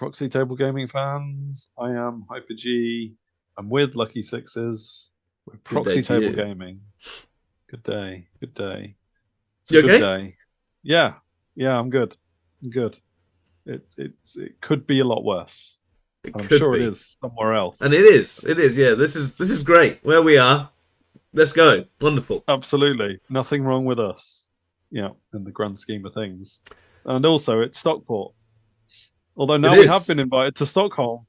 Proxy Table Gaming fans. I am Hyper G. I'm with Lucky Sixes. With Proxy Table Gaming. Good day. Good day. It's a good day. Yeah. Yeah, I'm good. I'm good. It could be a lot worse. I'm sure it is somewhere else. And it is. It is, yeah. This is great. Where we are. Let's go. Wonderful. Absolutely. Nothing wrong with us. Yeah, in the grand scheme of things. And also it's Stockport. Although now we have been invited to Stockholm.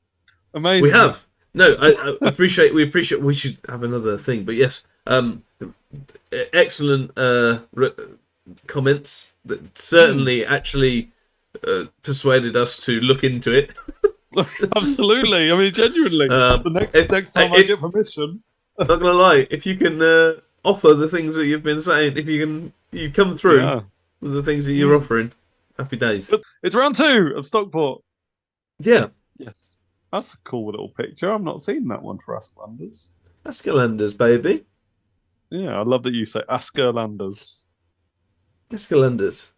Amazing. We have. No, I appreciate. We appreciate. We should have another thing, but yes, excellent comments. That certainly actually persuaded us to look into it. Absolutely. I mean, genuinely. The next time I get permission. Not gonna lie, if you can offer the things that you've been saying, if you come through with the things that you're offering. Happy days. It's round 2 of Stockport. Yeah. Yes. That's a cool little picture. I've not seen that one for Asklanders. Asklanders, baby. Yeah, I love that you say Asklanders. Asklanders.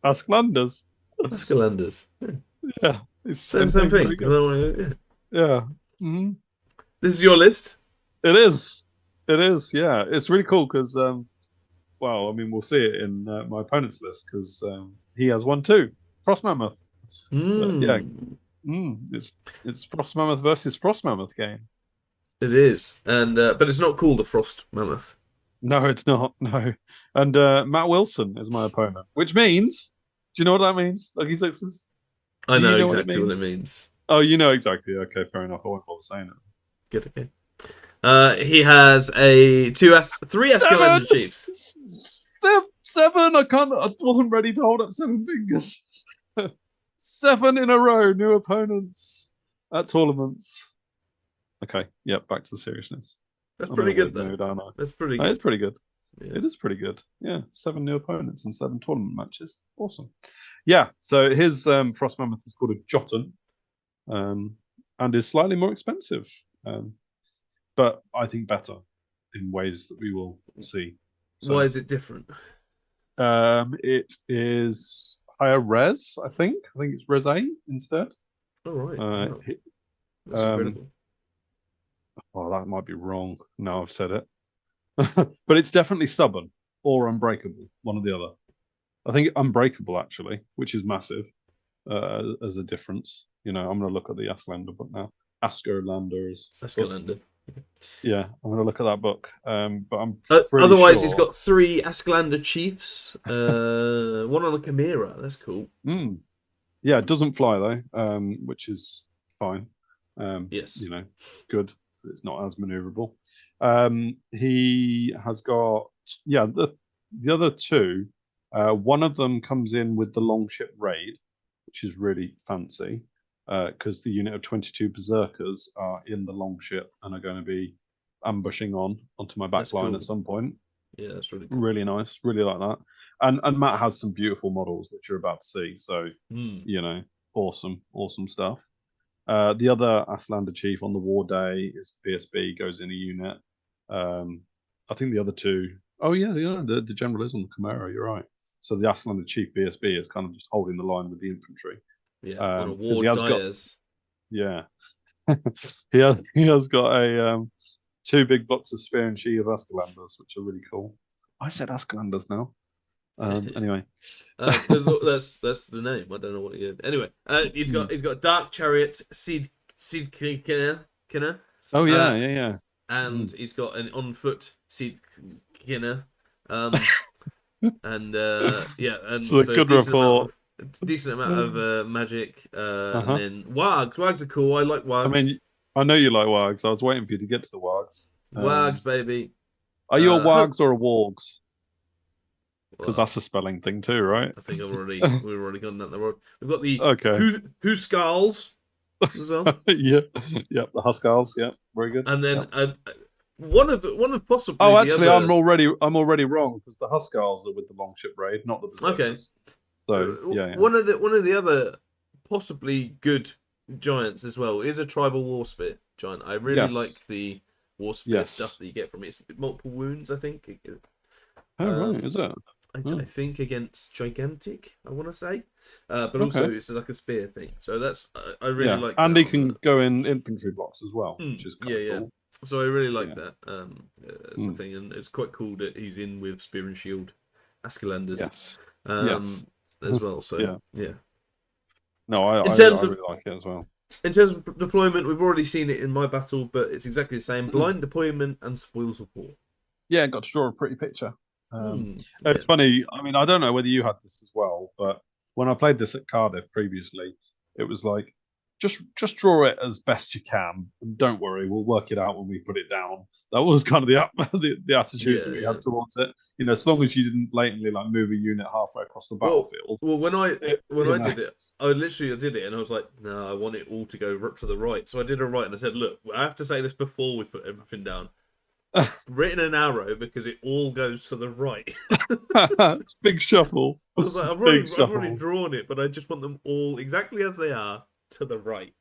Asklanders. Asklanders. Yeah. It's same thing. Yeah. Mm-hmm. This is your list? It is. It is, yeah. It's really cool because... well, I mean, we'll see it in my opponent's list because he has one too. Frost Mammoth. Yeah, it's Frost Mammoth versus Frost Mammoth game. It is, and but it's not called a Frost Mammoth. No, it's not. No, and Matt Wilson is my opponent, which means, do you know what that means? Lucky Sixes. I know exactly what it means. Oh, you know exactly. Okay, fair enough. I won't bother saying it. Good. Okay. He has three Askelander Chiefs. 7. I wasn't ready to hold up 7 fingers. 7 in a row. New opponents at tournaments. Okay. Yep. Back to the seriousness. That's pretty good, though. That's pretty good. It's pretty good. Yeah. It is pretty good. Yeah. 7 new opponents and 7 tournament matches. Awesome. Yeah. So his Frost Mammoth is called a Jotun, and is slightly more expensive. But I think better in ways that we will see. So, why is it different? It is higher res, I think. I think it's res 8 instead. Oh, right. That's incredible. Oh, that might be wrong. No, I've said it. But it's definitely stubborn or unbreakable, one or the other. I think unbreakable, actually, which is massive as a difference. You know, I'm going to look at the Asklander book now. Asklanders. Askelander. Yeah, I'm going to look at that book. But I'm otherwise, he's got 3 Askelander Chiefs. One on a Chimera. That's cool. Yeah, it doesn't fly though, which is fine. Yes, you know, good. It's not as maneuverable. He has got the other 2. One of them comes in with the Longship Raid, which is really fancy. Because the unit of 22 berserkers are in the longship and are going to be ambushing onto my back line at some point. Yeah, that's really cool. Really nice. Really like that. And Matt has some beautiful models which you're about to see. So you know, awesome stuff. The other Aslander Chief on the War Day is PSB, goes in a unit. I think the other 2. Oh yeah, the general is on the Chimera. You're right. So the Aslander Chief BSB is kind of just holding the line with the infantry. Yeah, on a war dies. Yeah, he has got a 2 big blocks of Spear and Sheath of Asklanders, which are really cool. I said Asklanders now. Anyway, that's the name. I don't know what he is. Anyway, he's got Dark Chariot Seed Kinner. Oh yeah. And he's got an on foot Seed Kinner. And so a good report. Decent amount of magic, and then wargs. Wargs are cool. I like wargs. I mean, I know you like wargs. I was waiting for you to get to the wargs. Wargs, baby. Are you a wargs or a wargs? Because that's a spelling thing too, right? I think we've already gone down the road. We've got the who skulls as well. Yeah, the Huskals. Yeah, very good. And then one of possibly. Oh, actually, I'm already wrong because the Huskals are with the Longship Raid, not the berserkers. Okay. So yeah. One of the other possibly good giants as well is a tribal war spear giant. I really like the war spear stuff that you get from it. It's multiple wounds, I think. Oh right, is it? I think against gigantic. I want to say. but also it's like a spear thing. So that's I really like. And that he can go in infantry blocks as well, which is kind of cool. So I really like that as a thing, and it's quite cool that he's in with spear and shield Asklanders. As well. So yeah. No, I really like it as well. In terms of deployment, we've already seen it in my battle, but it's exactly the same. Blind deployment and spoils of war. Yeah, got to draw a pretty picture. It's funny. I mean, I don't know whether you had this as well, but when I played this at Cardiff previously, it was like, just draw it as best you can, and don't worry, we'll work it out when we put it down. That was kind of the attitude that we had towards it. You know, as long as you didn't blatantly like move a unit halfway across the battlefield. Well, when I did it, I did it, and I was like, no, I want it all to go to the right. So I did it right, and I said, look, I have to say this before we put everything down. Written an arrow because it all goes to the right. Big shuffle. I was like, I've already drawn it, but I just want them all exactly as they are to the right.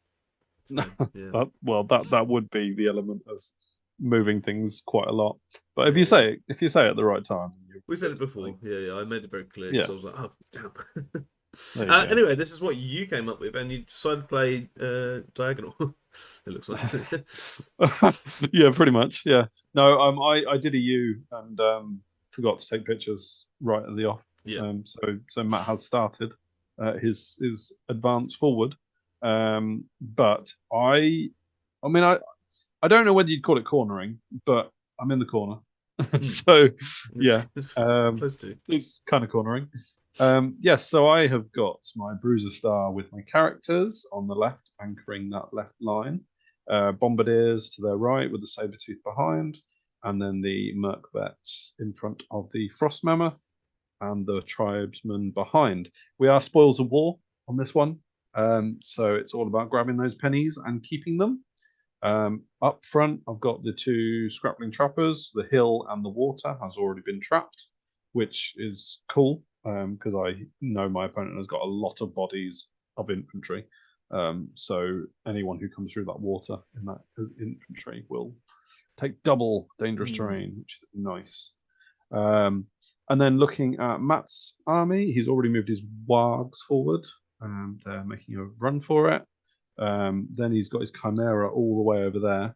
So, that would be the element of moving things quite a lot. But if you say it at the right time, we said it before. I made it very clear. I was like, oh damn. Anyway, this is what you came up with, and you decided to play diagonal. It looks like. Yeah, pretty much. Yeah. No, I did a U and forgot to take pictures right at the off. Yeah. So Matt has started his advance forward. But I don't know whether you'd call it cornering, but I'm in the corner. So yeah, close to. It's kind of cornering. Yes, so I have got my Bruiser Star with my characters on the left, anchoring that left line. Bombardiers to their right with the Sabertooth behind, and then the Merc Vets in front of the Frost Mammoth, and the Tribesmen behind. We are spoils of war on this one. So it's all about grabbing those pennies and keeping them. Up front, I've got the two Scrappling Trappers. The hill and the water has already been trapped, which is cool because I know my opponent has got a lot of bodies of infantry. So anyone who comes through that water in that as infantry will take double dangerous terrain, which is nice. And then looking at Matt's army, he's already moved his wargs forward. They're making a run for it. Then he's got his Chimera all the way over there.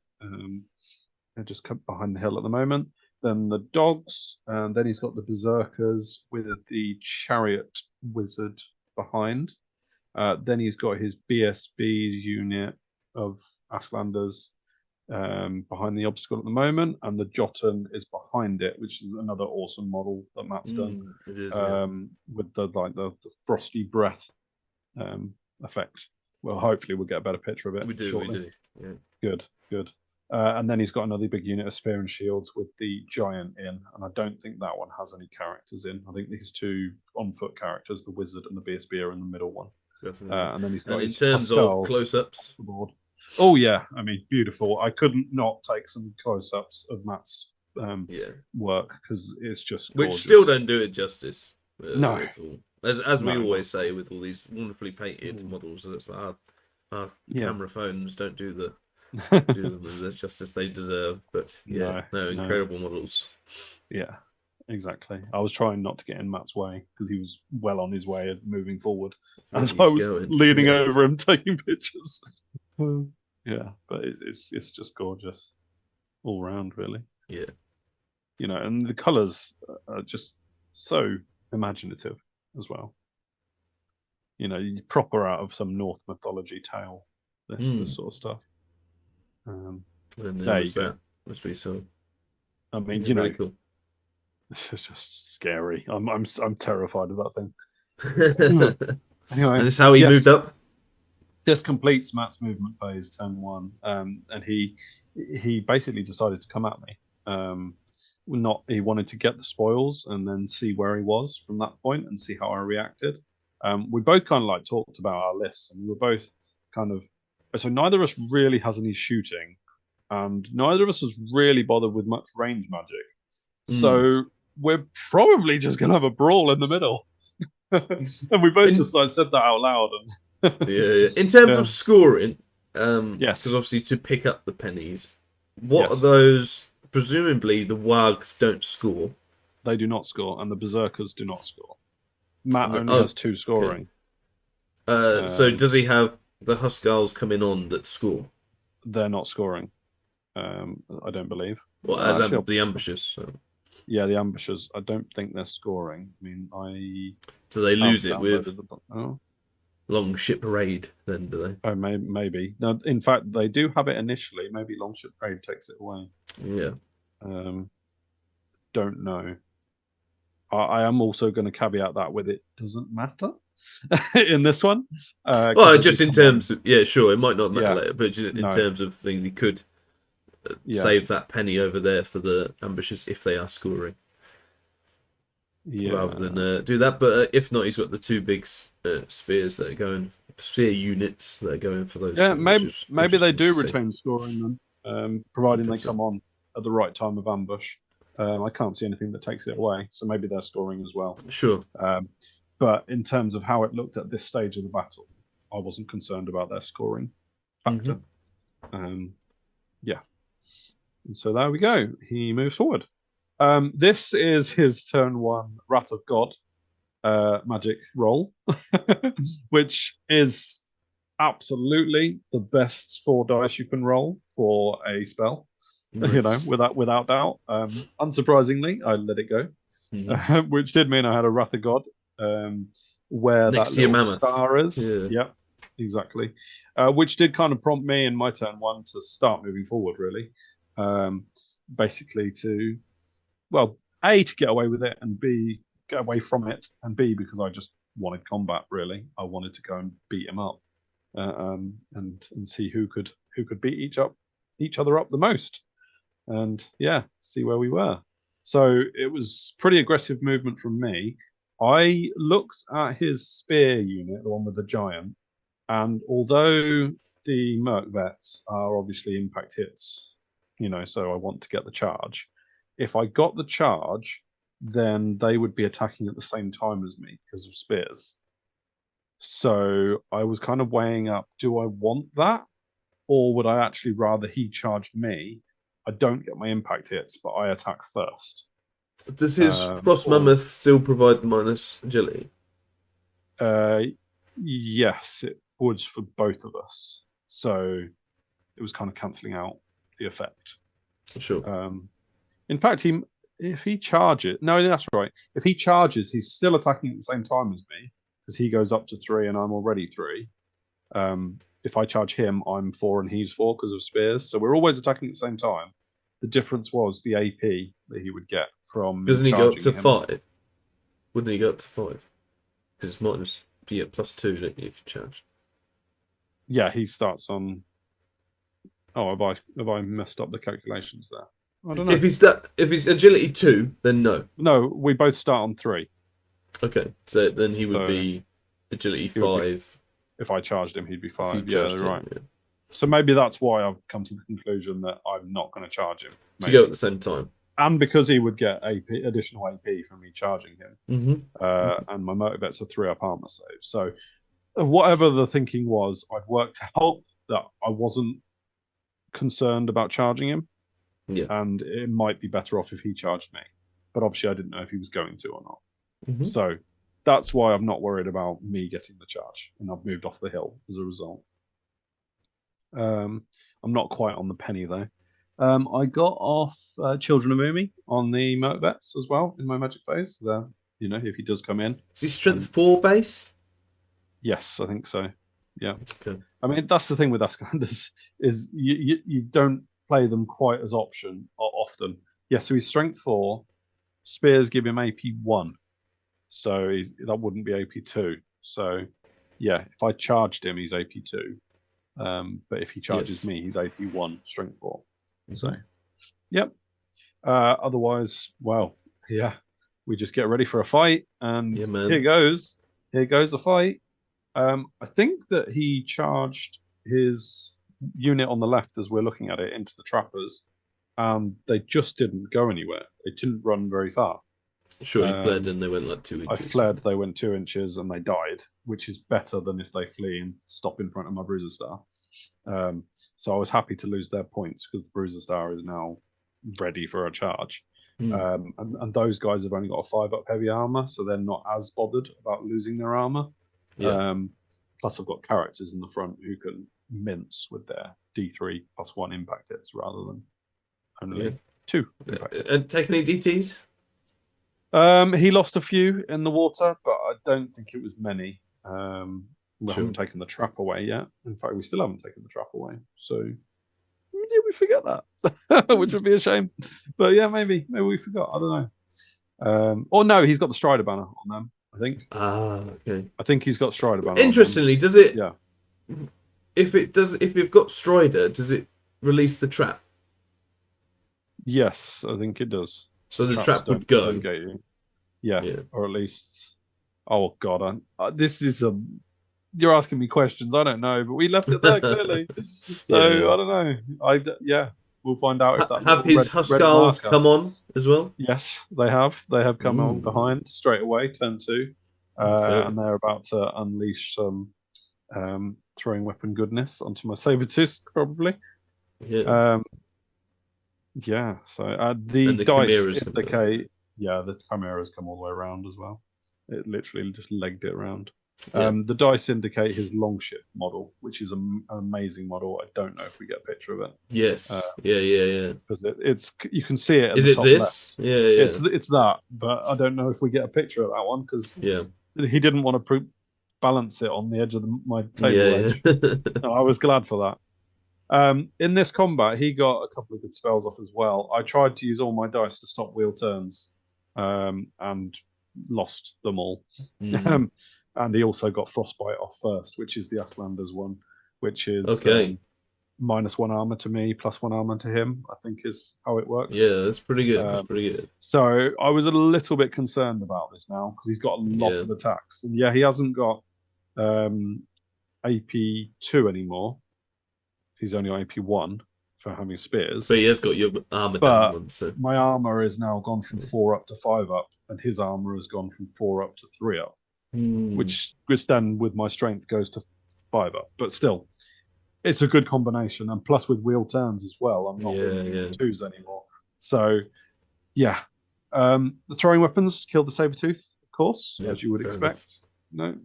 They're just behind the hill at the moment. Then the dogs, and then he's got the Berserkers with the Chariot Wizard behind. Then he's got his BSB's unit of Asklanders behind the obstacle at the moment, and the Jotun is behind it, which is another awesome model that Matt's done. It is, with the frosty breath effect. Well, hopefully we'll get a better picture of it. We do, shortly. Yeah. Good. And then he's got another big unit of Spear and Shields with the Giant in, and I don't think that one has any characters in. I think these two on-foot characters, the Wizard and the BSB, are in the middle one. And then he's got in terms of close-ups. Oh yeah, I mean, beautiful. I couldn't not take some close-ups of Matt's work because it's just gorgeous. Which still don't do it justice. No. At all. As we always say with all these wonderfully painted models, it's like our camera phones don't do them the justice they deserve. But incredible models. Yeah, exactly. I was trying not to get in Matt's way because he was well on his way of moving forward, and so I was leaning over him taking pictures. Yeah, but it's just gorgeous all round, really. Yeah, and the colours are just so imaginative as well. Proper out of some Norse mythology tale. This sort of stuff. There you go. Must be so. I mean, really cool. It's just scary. I'm terrified of that thing. Anyway, and this is how he moved up. This completes Matt's movement phase, turn 1, and he basically decided to come at me. He wanted to get the spoils and then see where he was from that point and see how I reacted. We both kind of talked about our lists, and we were both kind of so neither of us really has any shooting, and neither of us has really bothered with much range magic. So we're probably just gonna have a brawl in the middle. And we both just said that out loud. And In terms of scoring, yes, because obviously to pick up the pennies, what are those? Presumably the wargs don't score. They do not score, and the Berserkers do not score. Matt only has 2 scoring. So does he have the Huskarls coming on that score? They're not scoring. I don't believe. Well, as the ambushers. So. Yeah, the ambushers. I don't think they're scoring. I mean, So they lose it with the Longship Raid, then, do they? Oh, maybe. No, in fact, they do have it initially. Maybe Longship Raid takes it away. Yeah. Don't know. I am also going to caveat that with it doesn't matter in this one. Well, just in terms of, yeah, sure, it might not matter later, but just in terms of things, he could save that penny over there for the ambushers if they are scoring. Rather than do that. But if not, he's got the two big spears that are going, spear units that are going for those. Yeah, maybe they do retain scoring then, providing they come on at the right time of ambush. I can't see anything that takes it away, so maybe they're scoring as well. Sure. But in terms of how it looked at this stage of the battle, I wasn't concerned about their scoring factor. Yeah. And so there we go. He moves forward. This is his turn 1 Wrath of God magic roll, which is absolutely the best 4 dice you can roll for a spell. Nice. You know, without doubt. Unsurprisingly, I let it go, which did mean I had a Wrath of God, where next that to your little mammoth star is. Yeah, exactly. Which did kind of prompt me in my turn 1 to start moving forward, really. Basically to, well, A, to get away with it, and B, get away from it, and B, because I just wanted combat, really. I wanted to go and beat him up, and see who could beat each other up the most. And yeah, see where we were. So it was pretty aggressive movement from me. I looked at his spear unit, the one with the giant, and although the Merc Vets are obviously impact hits, you know, so I want to get the charge. If I got the charge, then they would be attacking at the same time as me because of spears. So I was kind of weighing up, do I want that? Or would I actually rather he charged me? I don't get my impact hits, but I attack first. Does his Frost Mammoth still provide the minus agility? Yes, it would for both of us. So it was kind of cancelling out the effect. Sure. In fact, if he charges... No, that's right. If he charges, he's still attacking at the same time as me, because he goes up to 3 and I'm already 3. If I charge him, I'm 4 and he's 4 because of spears. So we're always attacking at the same time. The difference was the AP that he would get from me. Doesn't he go up to 5? Wouldn't he go up to 5? Because it's minus, you get +2, don't you, if you charge? Yeah, he starts on... Oh, have I messed up the calculations there? I don't know. If he's agility 2, then no. No, we both start on 3. Okay, so then he would be agility 5. If I charged him, he'd be 5. Yeah, right. Yeah. So maybe that's why I've come to the conclusion that I'm not going to charge him. To go at the same time. And because he would get additional AP from me charging him. And my motivates are 3-up armor save. So whatever the thinking was, I'd worked out that I wasn't concerned about charging him. Yeah. And it might be better off if he charged me. But obviously I didn't know if he was going to or not. So that's why I'm not worried about me getting the charge, and I've moved off the hill as a result. I'm not quite on the penny though. I got off Children of Umi on the motivates as well in my magic phase. You know, if he does come in. Is he strength 4 base? Yes, I think so. Yeah. Okay. I mean, that's the thing with Asklanders is you don't play them quite as often. Yeah, so he's strength 4. Spears give him AP 1. So that wouldn't be AP 2. So, yeah, if I charged him, he's AP 2. But if he charges me, he's AP 1, strength 4. So, yep. Otherwise, well, yeah, we just get ready for a fight. And here goes. Here goes a fight. I think that he charged his unit on the left as we're looking at it into the trappers. They just didn't go anywhere. They didn't run very far. Sure, you fled and they went like 2 inches. I fled, they went 2 inches and they died, which is better than if they flee and stop in front of my Bruiser Star. So I was happy to lose their points because the Bruiser Star is now ready for a charge. And those guys have only got a 5-up heavy armor, so they're not as bothered about losing their armor. Plus, I've got characters in the front who can mince with their D3+1 impact hits rather than only 2 impact hits. And take any DTs? He lost a few in the water, but I don't think it was many. We haven't taken the trap away yet. In fact, we still haven't taken the trap away. So did we forget that? Which would be a shame. But yeah, maybe we forgot. I don't know. Or no, he's got the Strider banner on them, I think. Okay. I think he's got Strider banner. Interestingly, does it? Yeah. If you've got Strider, does it release the trap? Yes, I think it does. So the trap would go. Get you. Yeah, or at least. Oh God, this is a. You're asking me questions. I don't know, but we left it there clearly. So I don't know. We'll find out if that. Have his Huskars come on as well? Yes, they have. They have come on behind straight away, turn 2, and they're about to unleash some throwing weapon goodness onto my Sabertooth, probably. Yeah. So the dice indicate. Yeah, the Chimeras come all the way around as well. It literally just legged it around. The dice indicate his longship model, which is an amazing model. I don't know if we get a picture of it. Yes. Yeah. Because it's you can see it. At is the it top this? Left. Yeah. It's that, but I don't know if we get a picture of that one because he didn't want to balance it on the edge of my table edge. No, I was glad for that. In this combat, he got a couple of good spells off as well. I tried to use all my dice to stop wheel turns, and lost them all. And he also got Frostbite off first, which is the Asklanders one, which is -1 armor to me, +1 armor to him, I think is how it works. Yeah, that's pretty good. So I was a little bit concerned about this now because he's got a lot of attacks. And he hasn't got AP2 anymore. He's only on AP1 for having spears. But he has got your armor down one. So my armor is now gone from 4 up to 5 up, and his armor has gone from 4 up to 3 up. Which then with my strength goes to 5 up, but still it's a good combination, and plus with wheel turns as well, I'm not really 2s anymore. So the throwing weapons killed the Sabertooth, of course, as you would expect. No,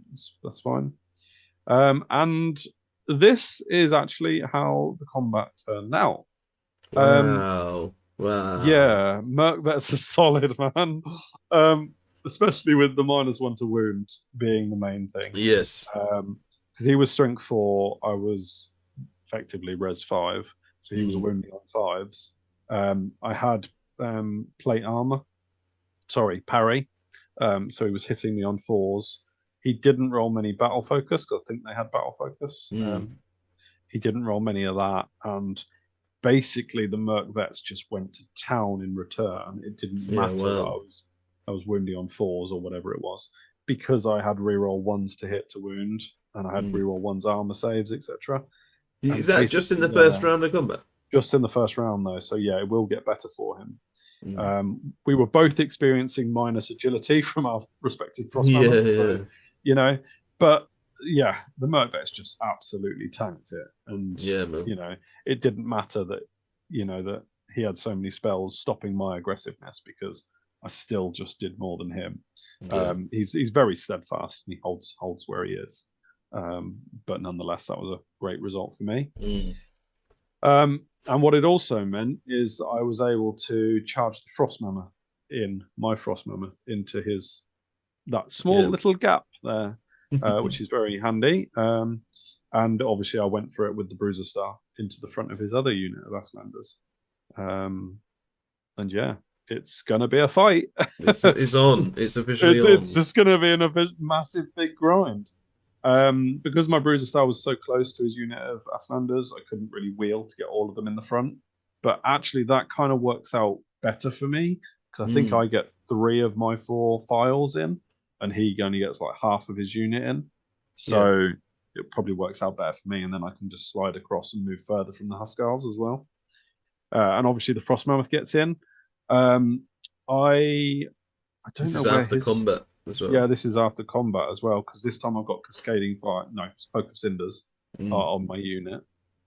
that's fine. And this is actually how the combat turned out. Wow. Yeah, Merkvet's a solid, man. Especially with the -1 to wound being the main thing. Yes. Because he was strength 4, I was effectively res 5, so he was wounding on 5s. I had plate armor, parry, so he was hitting me on 4s. He didn't roll many battle focus, because I think they had battle focus. He didn't roll many of that, and basically the Merkvets just went to town in return. It didn't matter that I was wounding on 4s or whatever it was, because I had reroll 1s to hit to wound, and I had reroll 1s armor saves, etc. Is that just in the first round of combat? Just in the first round, though. So yeah, it will get better for him. We were both experiencing minus agility from our respective frost mammoths, so but yeah, the Merkvets just absolutely tanked it, and it didn't matter that that he had so many spells stopping my aggressiveness, because I still just did more than him. He's very steadfast, and he holds where he is. But nonetheless, that was a great result for me. And what it also meant is that I was able to charge the Frost Mammoth into that small little gap there, which is very handy. And obviously, I went for it with the Bruiser Star into the front of his other unit of Asklanders. And yeah, it's gonna be a fight. It's on. It's officially on. It's just gonna be a massive big grind. Because my Bruiser Star was so close to his unit of Asklanders, I couldn't really wheel to get all of them in the front. But actually, that kind of works out better for me, because I think I get 3 of my 4 files in, and he only gets like half of his unit in. So it probably works out better for me, and then I can just slide across and move further from the Huskars as well. And obviously, the Frost Mammoth gets in. I don't know where after combat as well. Yeah, this is after combat as well, because this time I've got Cascading Fire. No, Spoke of Cinders on my unit.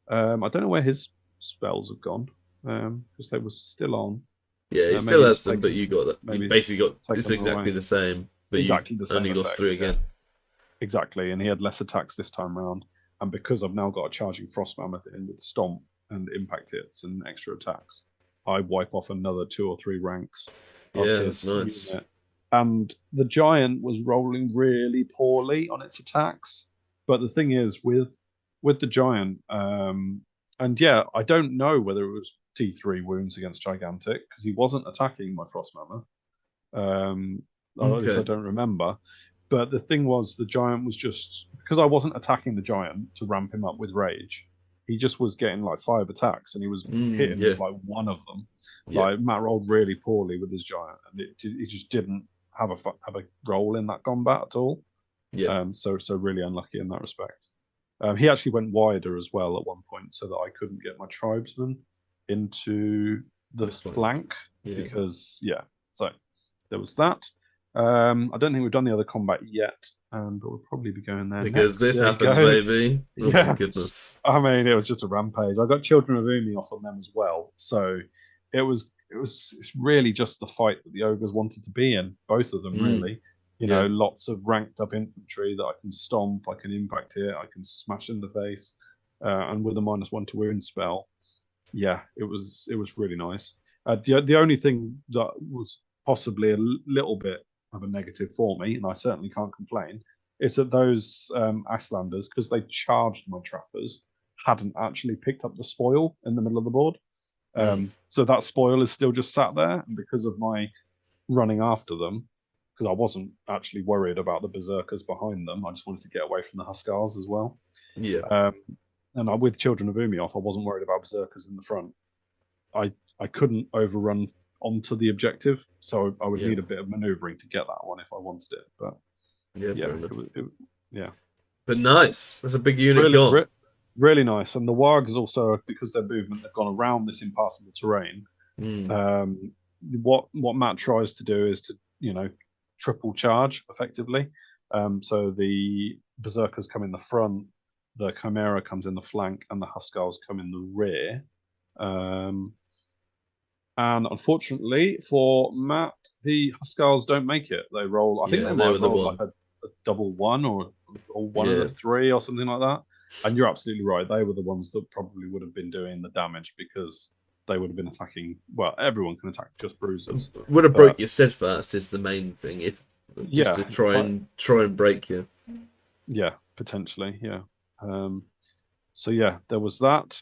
I don't know where his spells have gone, because they were still on. Yeah, he still has them, but you got that. You basically got it's exactly the same, but you only lost 3 again. Exactly, and he had less attacks this time round. And because I've now got a charging Frost Mammoth in with Stomp and impact hits and extra attacks, I wipe off another 2 or 3 ranks of his nice. unit. And the Giant was rolling really poorly on its attacks. But the thing is, with the Giant, and yeah, I don't know whether it was T3 wounds against Gigantic, because he wasn't attacking my Frost Mammoth. Or at least I don't remember. But the thing was, the Giant was just, because I wasn't attacking the Giant to ramp him up with rage, he just was getting like 5 attacks and he was hitting with like 1 of them. Like Matt rolled really poorly with his Giant, and he just didn't have a role in that combat at all. So really unlucky in that respect. He actually went wider as well at one point, so that I couldn't get my tribesmen into the flank because so there was that. I don't think we've done the other combat yet, but we'll probably be going there because next. this happens, baby. Oh my goodness! I mean, it was just a rampage. I got Children of Umi off on them as well, so it's really just the fight that the ogres wanted to be in. Both of them, really. You know, lots of ranked up infantry that I can stomp, I can impact it, I can smash in the face, and with a -1 to wound spell, it was really nice. The only thing that was possibly a little bit of a negative for me, and I certainly can't complain, is that those Asklanders, because they charged my trappers, hadn't actually picked up the spoil in the middle of the board. So that spoil is still just sat there, and because of my running after them, because I wasn't actually worried about the berserkers behind them, I just wanted to get away from the Huskars as well. And with Children of Umi off, I wasn't worried about berserkers in the front. I couldn't overrun onto the objective, so I would need a bit of maneuvering to get that one if I wanted it. But but nice. That's a big unit gone. Really nice. And the Wargs also, because their movement, they've gone around this impassable terrain. What Matt tries to do is to, triple charge effectively. So the berserkers come in the front, the Chimera comes in the flank, and the Huskars come in the rear. And unfortunately for Matt, the Huskars don't make it. They roll. I think they might roll like a double 1 or 1 and a 3 or something like that. And you're absolutely right. They were the ones that probably would have been doing the damage because they would have been attacking. Well, everyone can attack just bruisers. Would have broke your steadfast is the main thing. If just to try and break you. Yeah, potentially. Yeah. So there was that.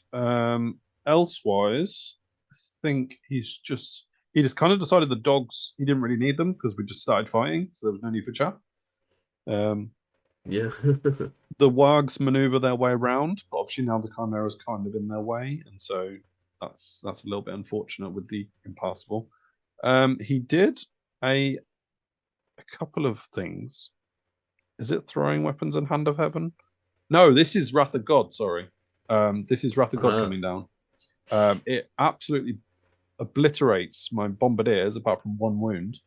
Elsewise, I think he just kind of decided the dogs, he didn't really need them because we just started fighting, so there was no need for chat. The Wargs maneuver their way around, but obviously now the Chimera's kind of in their way, and so that's a little bit unfortunate with the impassable. He did a couple of things. Is it throwing weapons and Hand of Heaven? No, this is Wrath of God, sorry. This is Wrath of God coming down. It absolutely obliterates my bombardiers apart from 1 wound.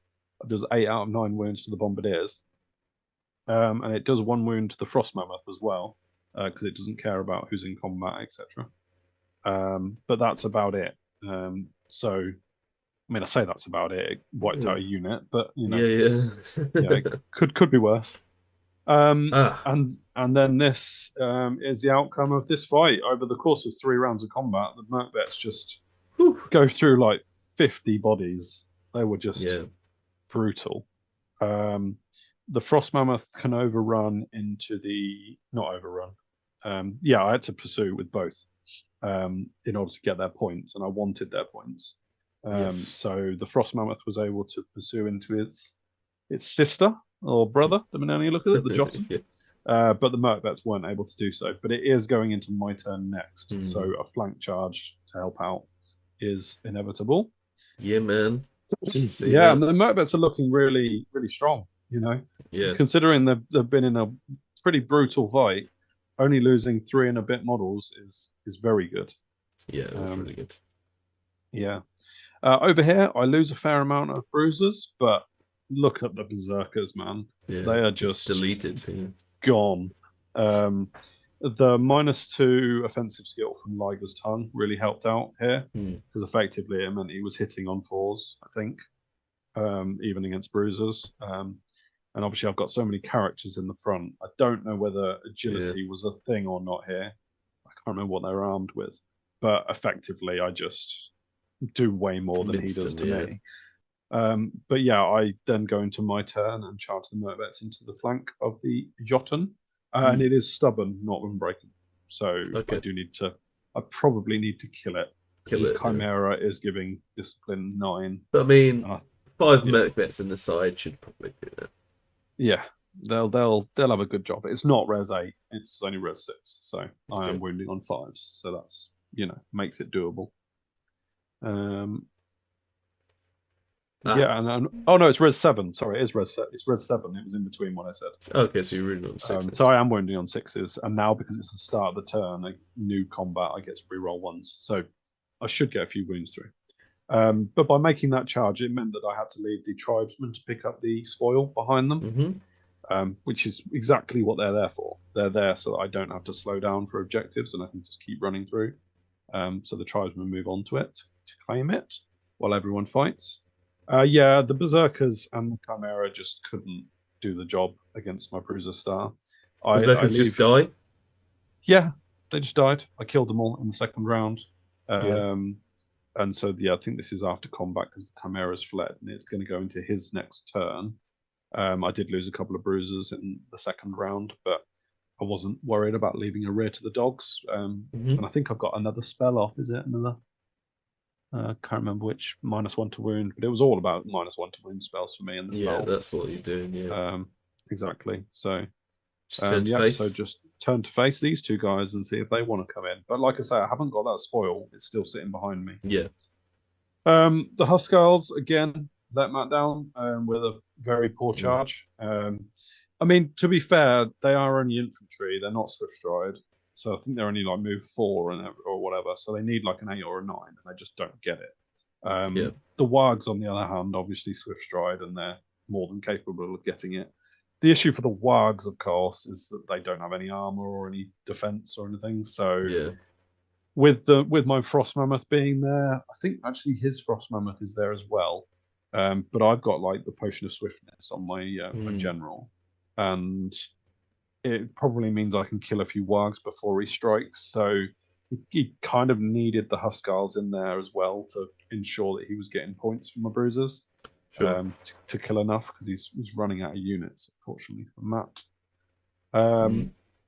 It does 8 out of 9 wounds to the bombardiers. And it does 1 wound to the Frost Mammoth as well, because it doesn't care about who's in combat, etc. But that's about it. So, I mean, I say that's about it. It wiped out a unit, but it could be worse. And then this is the outcome of this fight. Over the course of 3 rounds of combat, the Merkbets just go through like 50 bodies. They were just brutal. The Frost Mammoth can overrun into the... Not overrun. I had to pursue with both in order to get their points, and I wanted their points. So the Frost Mammoth was able to pursue into its sister or brother, depending on how you look at it, the Jotun. But the Merkbets weren't able to do so. But it is going into my turn next, so a flank charge to help out is inevitable. Yeah, man. And the Merkbets are looking really, really strong. Considering they've been in a pretty brutal fight, only losing 3 and a bit models is very good. It was really good. Over here, I lose a fair amount of bruisers, but look at the berserkers, man. They are just deleted. Gone. The -2 offensive skill from Liger's Tongue really helped out here, because effectively it meant he was hitting on 4s, I think, even against bruisers. And obviously I've got so many characters in the front. I don't know whether agility was a thing or not here. I can't remember what they're armed with. But effectively, I just do way more than he does to me. But yeah, I then go into my turn and charge the Merkvets into the flank of the Jotun. And it is stubborn, not unbreakable. So I probably need to kill it. His Chimera is giving discipline 9. But I mean, 5 Merkvets in the side should probably do that. Yeah, they'll have a good job. It's not res 8; it's only res 6. So I am wounding on 5s. So that's makes it doable. Yeah, and oh no, it's res 7. Sorry, it is res 7. It's res 7. It was in between what I said. Okay, so you're wounding on 6s. So I am wounding on 6s, and now because it's the start of the turn, a new combat, I get to reroll 1s. So I should get a few wounds through. But by making that charge, it meant that I had to leave the tribesmen to pick up the spoil behind them, which is exactly what they're there for. They're there so that I don't have to slow down for objectives and I can just keep running through. So the tribesmen move on to it to claim it while everyone fights. The Berserkers and the Chimera just couldn't do the job against my Bruiser Star. Berserkers just die? Yeah, they just died. I killed them all in the second round. And so, I think this is after combat because the Chimera's fled and it's going to go into his next turn. I did lose a couple of bruisers in the second round, but I wasn't worried about leaving a rear to the dogs. And I think I've got another spell off. Is it another? Can't remember which. -1 to wound, but it was all about -1 to wound spells for me in this battle. That's what you're doing. Yeah, exactly. So. Just turn to face. So just turn to face these two guys and see if they want to come in. But like I say, I haven't got that spoil. It's still sitting behind me. Yeah. The Huskars, again, let Matt down with a very poor charge. I mean, to be fair, they are only infantry. They're not swift stride. So I think they're only like move 4 or whatever. So they need like an 8 or a 9, and they just don't get it. The Wargs, on the other hand, obviously swift stride, and they're more than capable of getting it. The issue for the Wargs, of course, is that they don't have any armor or any defense or anything. So with my Frost Mammoth being there, I think actually his Frost Mammoth is there as well. But I've got like the Potion of Swiftness on my general, and it probably means I can kill a few Wargs before he strikes. So he kind of needed the Huskars in there as well to ensure that he was getting points from my bruisers. To kill enough because he's running out of units, unfortunately, for Matt.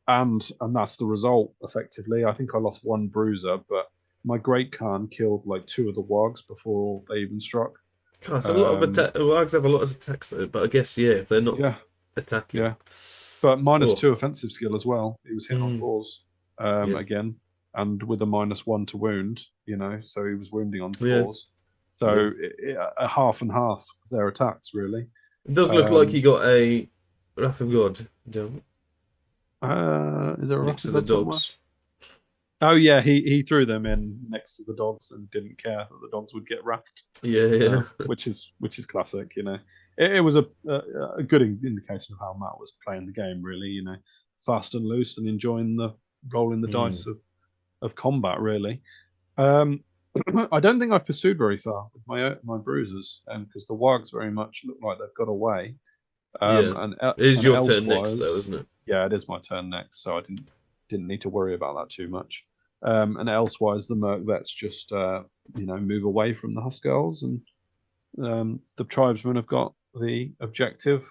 And that's the result, effectively. I think I lost 1 bruiser, but my Great Khan killed like 2 of the Wargs before they even struck. That's a lot of Wargs have a lot of attacks though, but I guess if they're not attacking. Yeah. But -2 offensive skill as well. He was hitting on 4s again. And with a -1 to wound, so he was wounding on 4s. So a half and half their attacks, really. It does look like he got a Wrath of God. Is there a next to the dogs? Oh yeah, he threw them in next to the dogs and didn't care that the dogs would get wrathed. Which is classic, It was a good indication of how Matt was playing the game, really. Fast and loose and enjoying the rolling the dice of combat, really. I don't think I've pursued very far with my bruisers, because the Wargs very much look like they've got away. It is your turn next, though, isn't it? Yeah, it is my turn next, so I didn't need to worry about that too much. And elsewise, the Merkvets just move away from the Huskars, and the tribesmen have got the objective.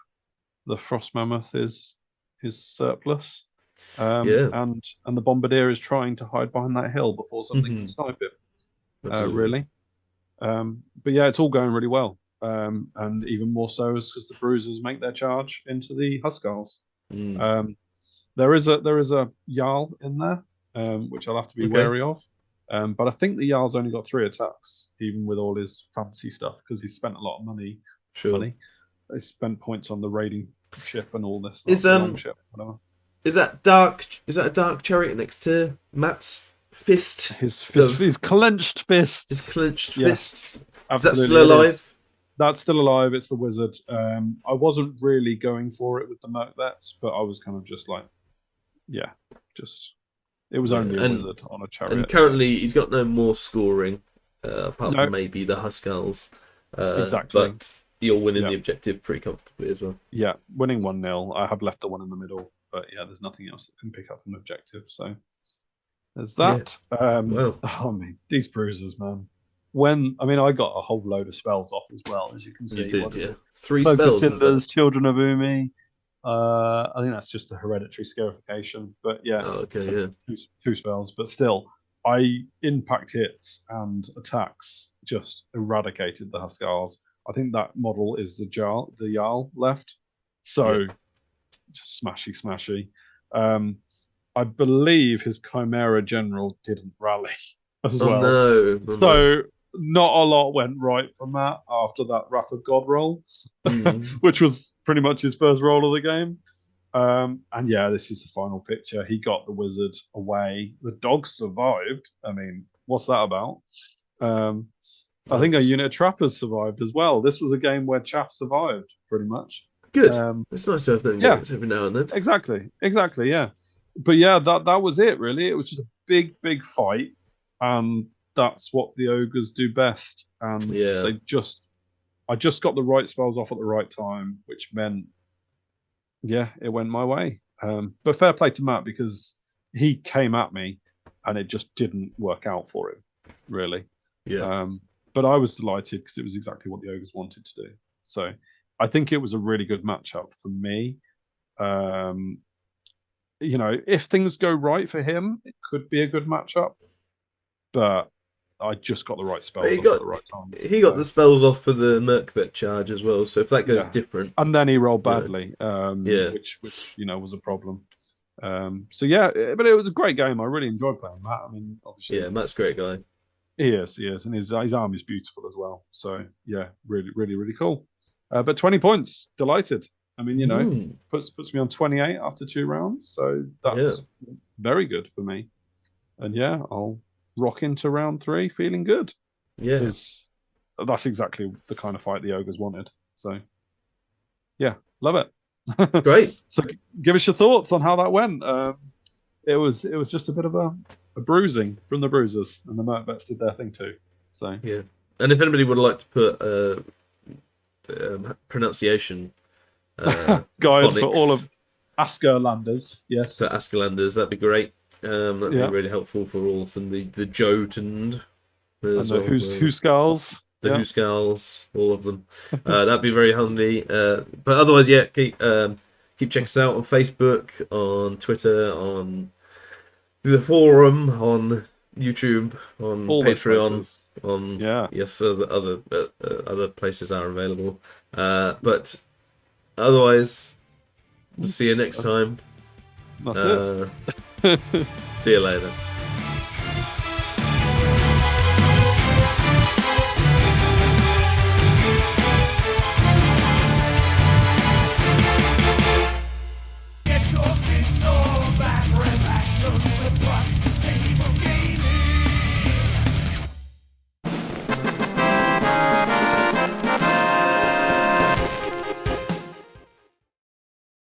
The Frost Mammoth is surplus, and the Bombardier is trying to hide behind that hill before something can snipe it. Really. But yeah, it's all going really well. And even more so is because the Bruisers make their charge into the Huskars. There is a Jarl in there, which I'll have to be wary of. But I think the Jarl's only got 3 attacks, even with all his fancy stuff, because he spent a lot of money. They spent points on the raiding ship and all this. Ship, whatever. Is that a dark chariot next to Matt's fist? His clenched fists. His clenched fists. Absolutely. Is that still alive? That's still alive. It's the wizard. I wasn't really going for it with the Merkvets, but I was kind of just like, it was only a wizard on a chariot. And currently, he's got no more scoring, apart from maybe the Huskars. Exactly. But you're winning the objective pretty comfortably as well. Yeah, winning 1-0. I have left the one in the middle, but yeah, there's nothing else that can pick up from the objective. So there's that. Wow. I mean, these bruisers, man. I got a whole load of spells off as well, as you can see. You did, yeah. 3 Focus spells. Cinders, Children of Umi. I think that's just a hereditary scarification, but yeah. Oh, okay, so yeah. 2 spells, but still, impact hits and attacks just eradicated the Huskars. I think that model is the Jarl left. So just smashy. I believe his Chimera General didn't rally as well. No. So not a lot went right for Matt after that Wrath of God roll, which was pretty much his first roll of the game. And yeah, this is the final picture. He got the wizard away. The dogs survived. I mean, what's that about? I think a unit of trappers survived as well. This was a game where chaff survived, pretty much. Good. It's nice to have them games every now and then. Exactly, yeah. But yeah, that was it, really. It was just a big fight. And that's what the Ogres do best. And I just got the right spells off at the right time, which meant, it went my way. But fair play to Matt, because he came at me and it just didn't work out for him, really. Yeah. But I was delighted because it was exactly what the Ogres wanted to do. So I think it was a really good matchup for me. If things go right for him, it could be a good matchup. But I just got the right spells off at the right time. He got the spells off for the Merkvet charge as well. So if that goes different, and then he rolled badly, which was a problem. But it was a great game. I really enjoyed playing Matt. I mean, obviously, Matt's a great guy. He is, and his arm is beautiful as well. So really cool. But 20 points, delighted. I mean, puts me on 28 after 2 rounds. So that's very good for me. And I'll rock into round 3 feeling good. Yeah, that's exactly the kind of fight the Ogres wanted. So love it. Great. So give us your thoughts on how that went. It was just a bit of a bruising from the bruisers, and the Merkvets did their thing too. So and if anybody would like to put pronunciation guide phonics for all of Asklanders, for Asklanders, that'd be great. That'd be really helpful for all of them. The Jotund, and the Huskars, the Huskars, all of them. That'd be very handy. But otherwise, keep checking us out on Facebook, on Twitter, on the forum, on YouTube, on all Patreon, on other places are available. But otherwise, we'll see you next time. That's it. See you later.